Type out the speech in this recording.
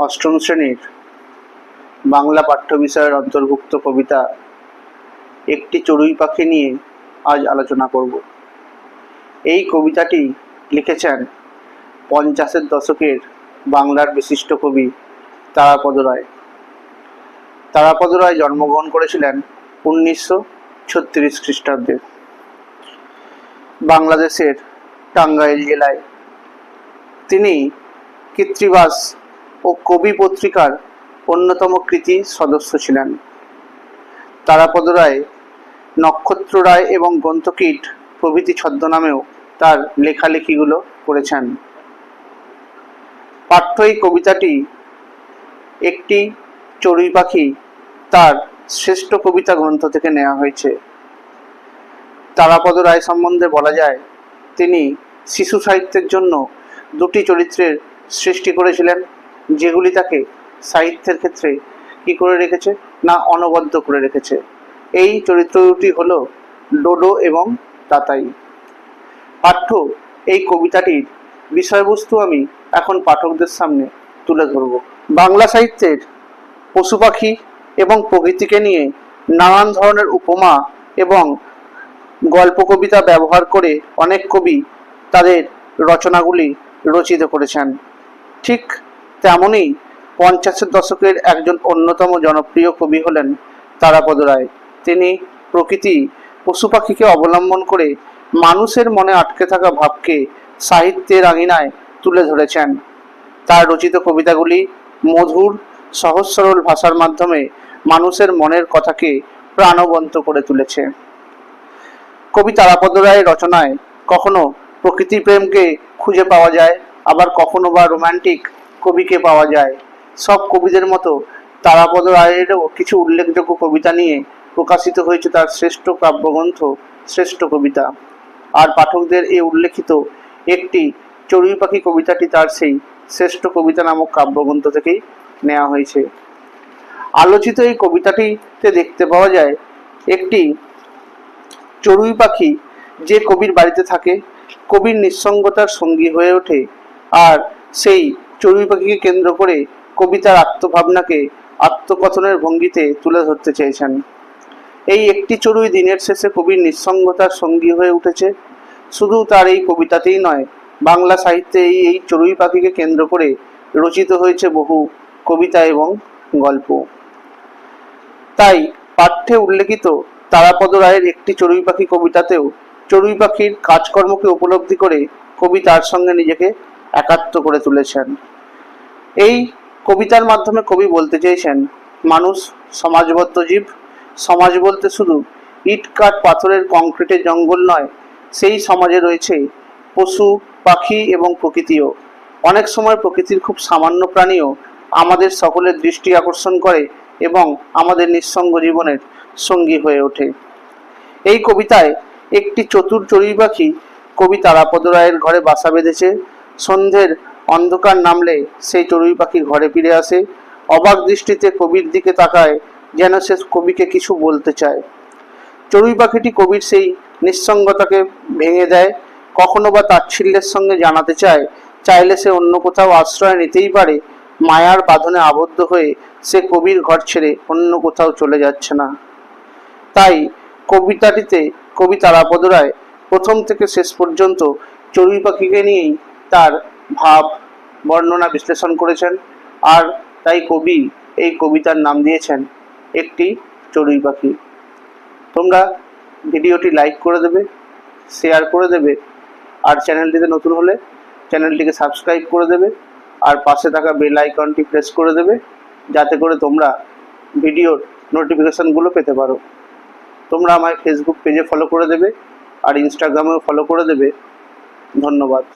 অষ্টম শ্রেণীর বাংলা পাঠ্য বিষয়ের অন্তর্ভুক্ত কবিতা একটি চড়ুই পাখি নিয়ে আজ আলোচনা করব। এই কবিতাটি লিখেছেন 50-এর দশকের বাংলার বিশিষ্ট কবি তারাপদ রায়। তারাপদ রায় জন্মগ্রহণ করেছিলেন 1936 খ্রিস্টাব্দে বাংলাদেশের টাঙ্গাইল জেলায়। তিনি কৃত্তিবাস ও কবি পত্রিকার অন্যতম কৃতি সদস্য ছিলেন। তারাপদ রায় নক্ষত্র রায় এবং গ্রন্থকীট প্রভৃতি ছদ্মনামেও তার লেখালেখিগুলো করেছেন। পাঠ্য এই কবিতাটি একটি চড়ুই পাখি তার শ্রেষ্ঠ কবিতা গ্রন্থ থেকে নেওয়া হয়েছে। তারাপদ রায় সম্বন্ধে বলা যায়, তিনি শিশু সাহিত্যের জন্য দুটি চরিত্রের সৃষ্টি করেছিলেন, যেগুলি তাকে সাহিত্যের ক্ষেত্রে কি করে রেখেছে না অনবদ্য করে রেখেছে। এই চরিত্র দুটি হলো ডোডো এবং তাতাই। পাঠ্য এই কবিতাটির বিষয়বস্তু আমি এখন পাঠকদের সামনে তুলে ধরব। বাংলা সাহিত্যের পশু পাখি এবং প্রকৃতিকে নিয়ে নানান ধরনের উপমা এবং গল্প কবিতা ব্যবহার করে অনেক কবি তাদের রচনাগুলি রচিত করেছেন। ঠিক তেমনই 50-এর দশকের একজন অন্যতম জনপ্রিয় কবি হলেন তারাপদ রায়। তিনি প্রকৃতি পশু পাখিকে অবলম্বন করে মানুষের মনে আটকে থাকা ভাবকে সাহিত্যের আঙিনায় তুলে ধরেছেন। তার রচিত কবিতাগুলি মধুর সহজ সরল ভাষার মাধ্যমে মানুষের মনের কথাকে প্রাণবন্ত করে তুলেছে। কবি তারাপদ রায়ের রচনায় কখনো প্রকৃতি প্রেমকে খুঁজে পাওয়া যায়, আবার কখনো বা রোমান্টিক কবিকে পাওয়া যায়। সব কবিদের মতো তারাপদ রায়েরও কিছু উল্লেখযোগ্য কবিতা নিয়ে প্রকাশিত হয়েছে তার শ্রেষ্ঠ কাব্যগ্রন্থ শ্রেষ্ঠ কবিতা। আর পাঠকদের এই উল্লেখিত একটি চড়ুই পাখি কবিতাটি তার সেই শ্রেষ্ঠ কবিতা নামক কাব্যগ্রন্থ থেকেই নেওয়া হয়েছে। আলোচিত এই কবিতাটিতে দেখতে পাওয়া যায় একটি চড়ুই পাখি যে কবির বাড়িতে থাকে, কবির নিঃসঙ্গতার সঙ্গী হয়ে ওঠে, আর সেই চড়ুই পাখিকে কেন্দ্র করে কবিতার আত্মভাবনাকে আত্মকথনের ভঙ্গিতে তুলে ধরতে চেয়েছেন। এই একটি চড়ুই দিনের শেষে কবির নিঃসঙ্গতার সঙ্গী হয়ে উঠেছে। শুধু তার এই কবিতাতেই নয়, বাংলা সাহিত্যে এই চড়ুই পাখিকে কেন্দ্র করে রচিত হয়েছে বহু কবিতা এবং গল্প। তাই পাঠ্যে উল্লেখিত তারাপদ রায়ের একটি চড়ুই পাখি কবিতাতেও চড়ুই পাখির কাজকর্মকে উপলব্ধি করে কবি তার সঙ্গে নিজেকে একাত্ম করে তুলেছেন। এই কবিতার মাধ্যমে কবি বলতে চেয়েছেন, মানুষ সমাজবদ্ধ জীব। সমাজ বলতে শুধু ইট কাঠ পাথরের কংক্রিটের জঙ্গল নয়, সেই সমাজে রয়েছে পশু পাখি এবং প্রকৃতিও। অনেক সময় প্রকৃতির খুব সামান্য প্রাণীও আমাদের সকলের দৃষ্টি আকর্ষণ করে এবং আমাদের নিঃসঙ্গ জীবনের সঙ্গী হয়ে ওঠে। এই কবিতায় একটি চতুর চড়ুই পাখি কবি তারাপদ রায়ের ঘরে বাসা বেঁধেছে। সন্ধ্যের অন্ধকার নামলে সেই চড়ুই পাখি ঘরে ফিরে আসে। অবাক দৃষ্টিতে কবির দিকে তাকায়, যেন সে কবিকে কিছু বলতে চায়। চড়ুই পাখিটি কবির সেই নিঃসঙ্গতাকে ভেঙে দেয়, কখনো বা তাচ্ছিল্যের সঙ্গে জানাতে চাইলে সে অন্য কোথাও আশ্রয় নিতেই পারে। মায়ার বাঁধনে আবদ্ধ হয়ে সে কবির ঘর ছেড়ে অন্য কোথাও চলে যাচ্ছে না। তাই কবিতাটিতে কবি তারাপদ রায় প্রথম থেকে শেষ পর্যন্ত চড়ুই পাখিকে নিয়েই তার ভাব বর্ণনা বিশ্লেষণ করেছেন। আর তাই কবি এই কবিতার নাম দিয়েছেন একটি চড়ুই পাখি। তোমরা ভিডিওটি লাইক করে দেবে, শেয়ার করে দেবে, আর চ্যানেলটিতে নতুন হলে চ্যানেলটিকে সাবস্ক্রাইব করে দেবে, আর পাশে থাকা বেল আইকনটি প্রেস করে দেবে, যাতে করে তোমরা ভিডিওর নোটিফিকেশনগুলো পেতে পারো। তোমরা আমায় ফেসবুক পেজে ফলো করে দেবে আর ইনস্টাগ্রামেও ফলো করে দেবে। ধন্যবাদ।